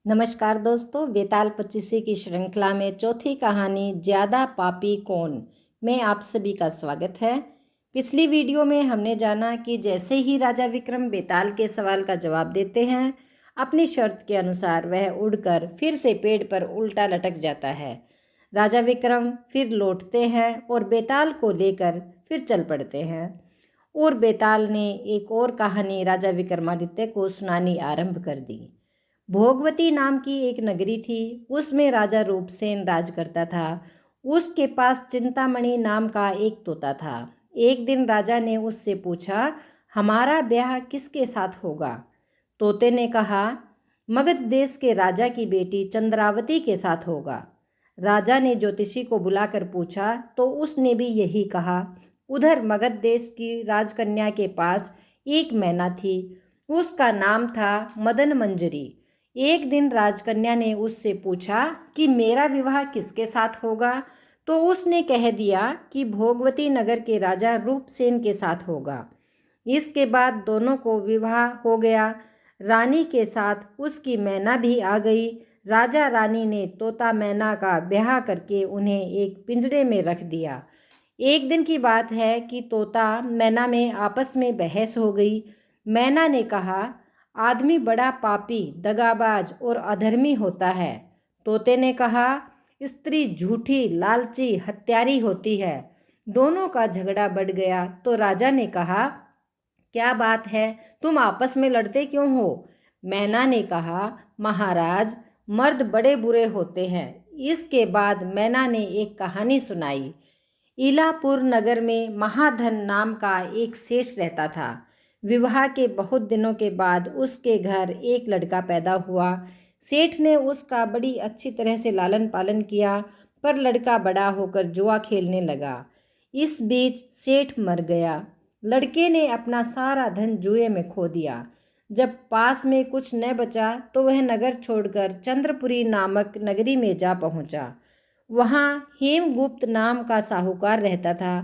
नमस्कार दोस्तों, बेताल पचीसी की श्रृंखला में चौथी कहानी ज़्यादा पापी कौन में आप सभी का स्वागत है। पिछली वीडियो में हमने जाना कि जैसे ही राजा विक्रम बेताल के सवाल का जवाब देते हैं, अपनी शर्त के अनुसार वह उड़कर फिर से पेड़ पर उल्टा लटक जाता है। राजा विक्रम फिर लौटते हैं और बेताल को लेकर फिर चल पड़ते हैं। और बेताल ने एक और कहानी राजा विक्रमादित्य को सुनानी आरंभ कर दी। भोगवती नाम की एक नगरी थी, उसमें राजा रूपसेन राज करता था। उसके पास चिंतामणि नाम का एक तोता था। एक दिन राजा ने उससे पूछा, हमारा ब्याह किसके साथ होगा? तोते ने कहा, मगध देश के राजा की बेटी चंद्रावती के साथ होगा। राजा ने ज्योतिषी को बुलाकर पूछा तो उसने भी यही कहा। उधर मगध देश की राजकन्या के पास एक मैना थी, उसका नाम था मदन मंजरी। एक दिन राजकन्या ने उससे पूछा कि मेरा विवाह किसके साथ होगा, तो उसने कह दिया कि भोगवती नगर के राजा रूपसेन के साथ होगा। इसके बाद दोनों को विवाह हो गया। रानी के साथ उसकी मैना भी आ गई। राजा रानी ने तोता मैना का ब्याह करके उन्हें एक पिंजरे में रख दिया। एक दिन की बात है कि तोता मैना में आपस में बहस हो गई। मैना ने कहा, आदमी बड़ा पापी, दगाबाज और अधर्मी होता है। तोते ने कहा, स्त्री झूठी, लालची, हत्यारी होती है। दोनों का झगड़ा बढ़ गया तो राजा ने कहा, क्या बात है, तुम आपस में लड़ते क्यों हो? मैना ने कहा, महाराज, मर्द बड़े बुरे होते हैं। इसके बाद मैना ने एक कहानी सुनाई। इलापुर नगर में महाधन नाम का एक सेठ रहता था। विवाह के बहुत दिनों के बाद उसके घर एक लड़का पैदा हुआ। सेठ ने उसका बड़ी अच्छी तरह से लालन पालन किया, पर लड़का बड़ा होकर जुआ खेलने लगा। इस बीच सेठ मर गया। लड़के ने अपना सारा धन जुए में खो दिया। जब पास में कुछ न बचा तो वह नगर छोड़कर चंद्रपुरी नामक नगरी में जा पहुंचा। वहाँ हेमगुप्त नाम का साहूकार रहता था।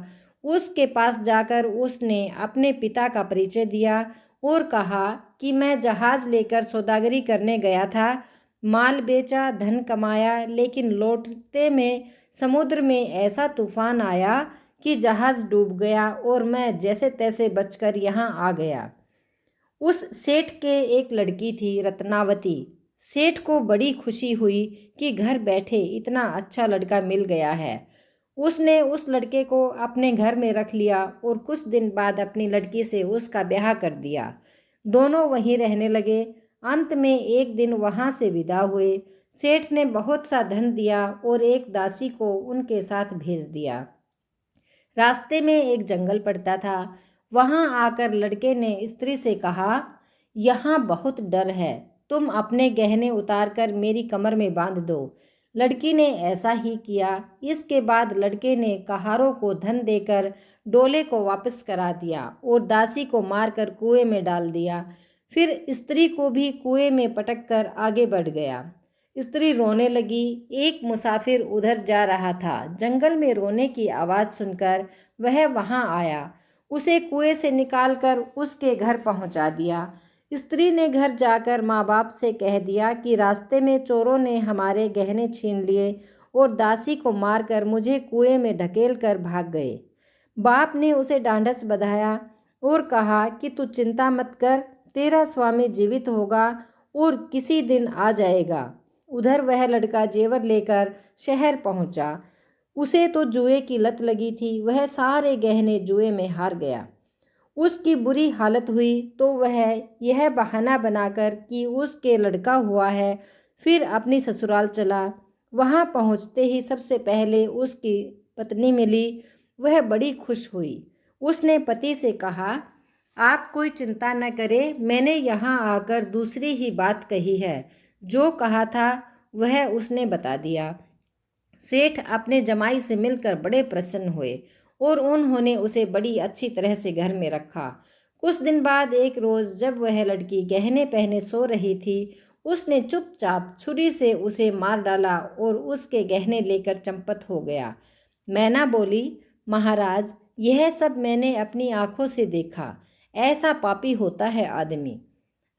उसके पास जाकर उसने अपने पिता का परिचय दिया और कहा कि मैं जहाज लेकर सौदागरी करने गया था, माल बेचा, धन कमाया, लेकिन लौटते में समुद्र में ऐसा तूफान आया कि जहाज डूब गया और मैं जैसे तैसे बचकर यहाँ आ गया। उस सेठ के एक लड़की थी, रत्नावती। सेठ को बड़ी खुशी हुई कि घर बैठे इतना अच्छा लड़का मिल गया है। उसने उस लड़के को अपने घर में रख लिया और कुछ दिन बाद अपनी लड़की से उसका ब्याह कर दिया। दोनों वहीं रहने लगे। अंत में एक दिन वहाँ से विदा हुए। सेठ ने बहुत सा धन दिया और एक दासी को उनके साथ भेज दिया। रास्ते में एक जंगल पड़ता था। वहां आकर लड़के ने स्त्री से कहा, यहाँ बहुत डर है, तुम अपने गहने उतारकर मेरी कमर में बांध दो। लड़की ने ऐसा ही किया। इसके बाद लड़के ने कहारों को धन देकर डोले को वापस करा दिया और दासी को मारकर कुएं में डाल दिया। फिर स्त्री को भी कुएं में पटक कर आगे बढ़ गया। स्त्री रोने लगी। एक मुसाफिर उधर जा रहा था। जंगल में रोने की आवाज़ सुनकर वह वहां आया। उसे कुएं से निकालकर उसके घर पहुंचा दिया। स्त्री ने घर जाकर माँ बाप से कह दिया कि रास्ते में चोरों ने हमारे गहने छीन लिए और दासी को मारकर मुझे कुएं में ढकेल कर भाग गए। बाप ने उसे ढांढस बंधाया और कहा कि तू चिंता मत कर, तेरा स्वामी जीवित होगा और किसी दिन आ जाएगा। उधर वह लड़का जेवर लेकर शहर पहुंचा। उसे तो जुए की लत लगी थी। वह सारे गहने जुए में हार गया। उसकी बुरी हालत हुई तो वह यह बहाना बनाकर कि उसके लड़का हुआ है, फिर अपनी ससुराल चला। वहां पहुंचते ही सबसे पहले उसकी पत्नी मिली। वह बड़ी खुश हुई। उसने पति से कहा, आप कोई चिंता न करें, मैंने यहाँ आकर दूसरी ही बात कही है। जो कहा था वह उसने बता दिया। सेठ अपने जमाई से मिलकर बड़े प्रसन्न हुए और उन्होंने उसे बड़ी अच्छी तरह से घर में रखा। कुछ दिन बाद एक रोज़ जब वह लड़की गहने पहने सो रही थी, उसने चुपचाप छुरी से उसे मार डाला और उसके गहने लेकर चंपत हो गया। मैना बोली, महाराज, यह सब मैंने अपनी आंखों से देखा। ऐसा पापी होता है आदमी।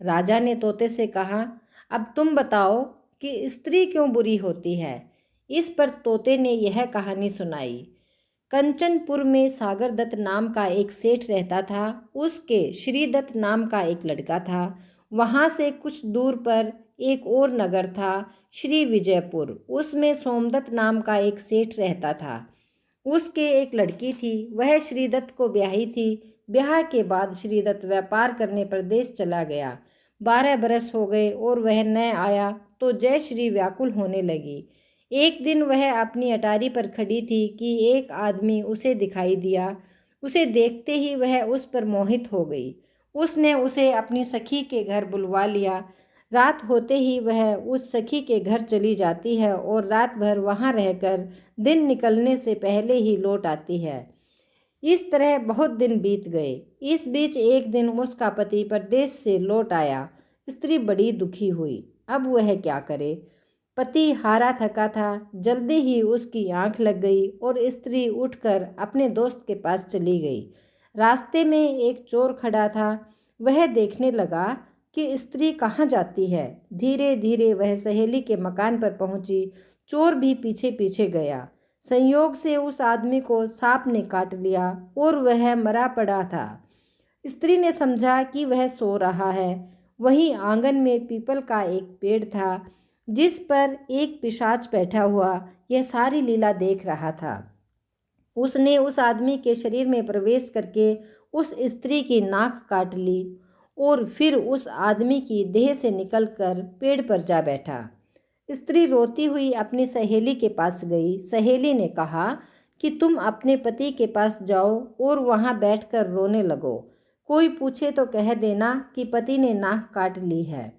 राजा ने तोते से कहा, अब तुम बताओ कि स्त्री क्यों बुरी होती है। इस पर तोते ने यह कहानी सुनाई। कंचनपुर में सागर दत्त नाम का एक सेठ रहता था। उसके श्रीदत्त नाम का एक लड़का था। वहाँ से कुछ दूर पर एक और नगर था, श्री विजयपुर। उसमें सोमदत्त नाम का एक सेठ रहता था। उसके एक लड़की थी, वह श्रीदत्त को ब्याही थी। ब्याह के बाद श्रीदत्त व्यापार करने प्रदेश चला गया। 12 बरस हो गए और वह न आया तो जय श्री व्याकुल होने लगी। एक दिन वह अपनी अटारी पर खड़ी थी कि एक आदमी उसे दिखाई दिया। उसे देखते ही वह उस पर मोहित हो गई। उसने उसे अपनी सखी के घर बुलवा लिया। रात होते ही वह उस सखी के घर चली जाती है और रात भर वहाँ रहकर दिन निकलने से पहले ही लौट आती है। इस तरह बहुत दिन बीत गए। इस बीच एक दिन उसका पति परदेश से लौट आया। स्त्री बड़ी दुखी हुई। अब वह क्या करे। पति हारा थका था। जल्दी ही उसकी आंख लग गई और स्त्री उठकर अपने दोस्त के पास चली गई। रास्ते में एक चोर खड़ा था। वह देखने लगा कि स्त्री कहाँ जाती है। धीरे धीरे वह सहेली के मकान पर पहुंची। चोर भी पीछे पीछे गया। संयोग से उस आदमी को सांप ने काट लिया और वह मरा पड़ा था। स्त्री ने समझा कि वह सो रहा है। वहीं आंगन में पीपल का एक पेड़ था जिस पर एक पिशाच बैठा हुआ यह सारी लीला देख रहा था। उसने उस आदमी के शरीर में प्रवेश करके उस स्त्री की नाक काट ली और फिर उस आदमी की देह से निकलकर पेड़ पर जा बैठा। स्त्री रोती हुई अपनी सहेली के पास गई। सहेली ने कहा कि तुम अपने पति के पास जाओ और वहाँ बैठकर रोने लगो। कोई पूछे तो कह देना कि पति ने नाक काट ली है।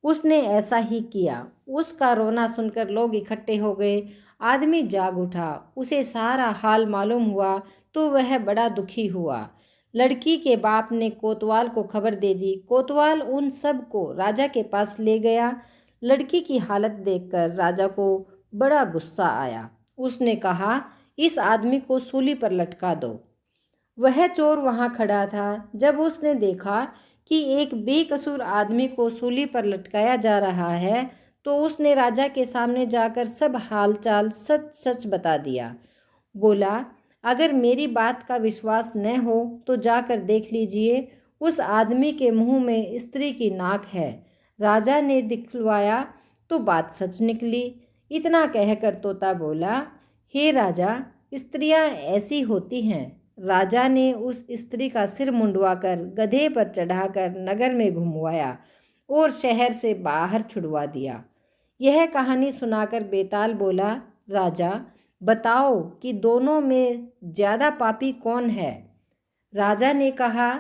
उसने ऐसा ही किया। उसका रोना सुनकर लोग इकट्ठे हो गए। आदमी जाग उठा। उसे सारा हाल मालूम हुआ तो वह बड़ा दुखी हुआ। लड़की के बाप ने कोतवाल को खबर दे दी। कोतवाल उन सब को राजा के पास ले गया। लड़की की हालत देखकर राजा को बड़ा गुस्सा आया। उसने कहा, इस आदमी को सूली पर लटका दो। वह चोर वहाँ खड़ा था। जब उसने देखा कि एक बेकसूर आदमी को सूली पर लटकाया जा रहा है तो उसने राजा के सामने जाकर सब हालचाल सच सच बता दिया। बोला, अगर मेरी बात का विश्वास न हो तो जाकर देख लीजिए, उस आदमी के मुंह में स्त्री की नाक है। राजा ने दिखलवाया तो बात सच निकली। इतना कहकर तोता बोला, हे राजा, स्त्रियां ऐसी होती हैं। राजा ने उस स्त्री का सिर मुंडवाकर गधे पर चढ़ाकर नगर में घुमवाया और शहर से बाहर छुड़वा दिया। यह कहानी सुनाकर बेताल बोला, राजा बताओ कि दोनों में ज़्यादा पापी कौन है। राजा ने कहा,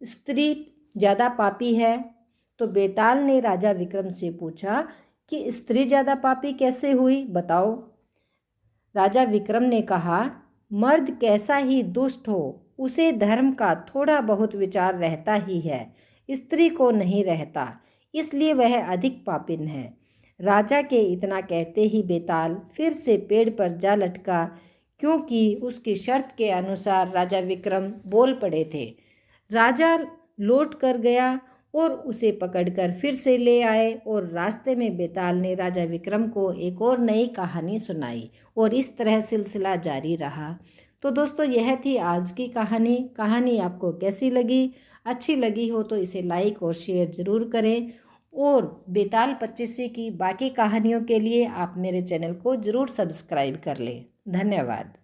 स्त्री ज़्यादा पापी है। तो बेताल ने राजा विक्रम से पूछा कि स्त्री ज़्यादा पापी कैसे हुई, बताओ। राजा विक्रम ने कहा, मर्द कैसा ही दुष्ट हो उसे धर्म का थोड़ा बहुत विचार रहता ही है, स्त्री को नहीं रहता, इसलिए वह अधिक पापिन है। राजा के इतना कहते ही बेताल फिर से पेड़ पर जा लटका, क्योंकि उसकी शर्त के अनुसार राजा विक्रम बोल पड़े थे। राजा लौट कर गया और उसे पकड़कर फिर से ले आए और रास्ते में बेताल ने राजा विक्रम को एक और नई कहानी सुनाई और इस तरह सिलसिला जारी रहा। तो दोस्तों, यह थी आज की कहानी। कहानी आपको कैसी लगी? अच्छी लगी हो तो इसे लाइक और शेयर ज़रूर करें और बेताल पचीसी की बाकी कहानियों के लिए आप मेरे चैनल को ज़रूर सब्सक्राइब कर लें। धन्यवाद।